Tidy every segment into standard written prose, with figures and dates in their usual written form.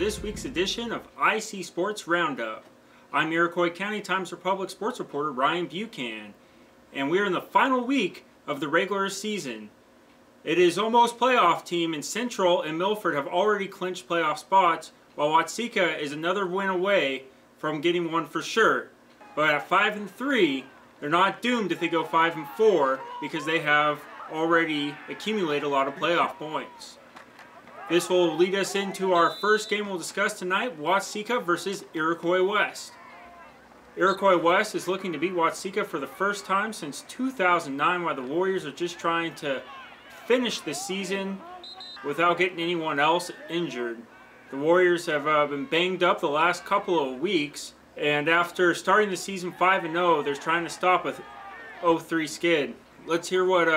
this week's edition of IC Sports Roundup. I'm Iroquois County Times-Republic sports reporter Ryan Buchan, and we're in the final week of the regular season. It is almost playoff team, and Central and Milford have already clinched playoff spots, while Watseka is another win away from getting one for sure. But at 5-3, they're not doomed if they go 5-4 because they have already accumulated a lot of playoff points. This will lead us into our first game we'll discuss tonight, Watseka versus Iroquois West. Iroquois West is looking to beat Watseka for the first time since 2009, while the Warriors are just trying to finish the season without getting anyone else injured. The Warriors have been banged up the last couple of weeks, and after starting the season 5-0, they're trying to stop a 0-3 skid. Let's hear what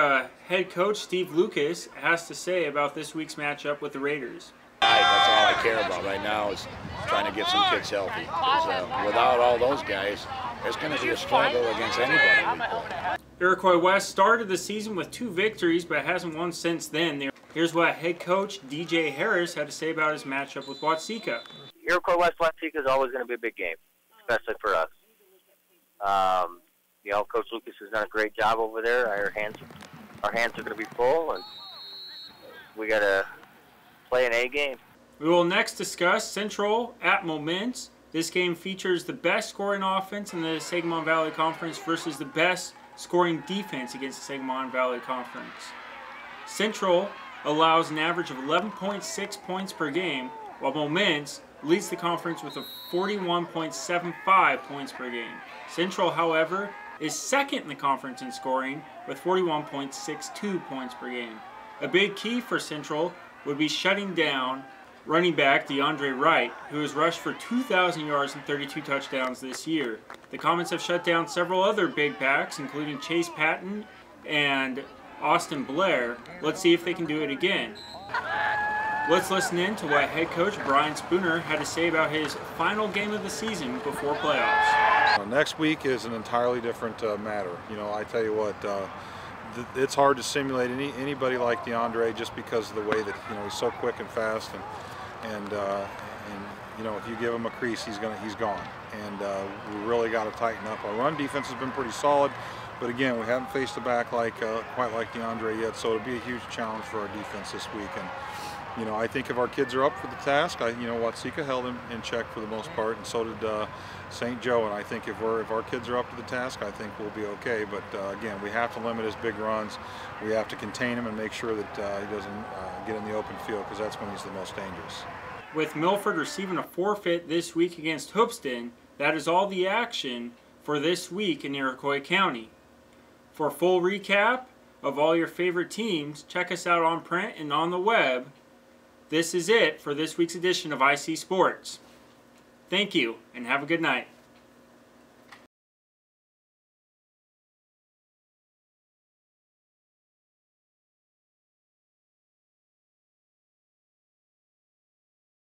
head coach Steve Lucas has to say about this week's matchup with the Raiders. That's all I care about right now is trying to get some kids healthy. Without all those guys, it's going to be a struggle against anybody. Iroquois West started the season with 2 victories, but hasn't won since then. Here's what head coach DJ Harris had to say about his matchup with Watseka. Iroquois West Watseka is always going to be a big game, especially for us. You know, Coach Lucas has done a great job over there. Our hands are going to be full, and we got to play an A game. We will next discuss Central at Moments. This game features the best scoring offense in the Sangamon Valley Conference versus the best scoring defense against the Sangamon Valley Conference. Central allows an average of 11.6 points per game, while Moments leads the conference with a 41.75 points per game. Central, however, is second in the conference in scoring with 41.62 points per game. A big key for Central would be shutting down running back DeAndre Wright, who has rushed for 2,000 yards and 32 touchdowns this year. The Comets have shut down several other big backs, including Chase Patton and Austin Blair. Let's see if they can do it again. Let's listen in to what head coach Brian Spooner had to say about his final game of the season before playoffs. Next week is an entirely different matter. You know, I tell you what, it's hard to simulate anybody like DeAndre just because of the way that, you know, he's so quick and fast, and you know, if you give him a crease, he's gone. And we really got to tighten up. Our run defense has been pretty solid, but again, we haven't faced a back quite like DeAndre yet, so it'll be a huge challenge for our defense this week. And you know, I think if our kids are up for the task, you know, Watseka held him in check for the most part, and so did St. Joe. And I think if our kids are up to the task, I think we'll be okay. But again, we have to limit his big runs. We have to contain him and make sure that he doesn't get in the open field, because that's when he's the most dangerous. With Milford receiving a forfeit this week against Hoopston, that is all the action for this week in Iroquois County. For a full recap of all your favorite teams, check us out on print and on the web. This is it for this week's edition of IC Sports. Thank you, and have a good night.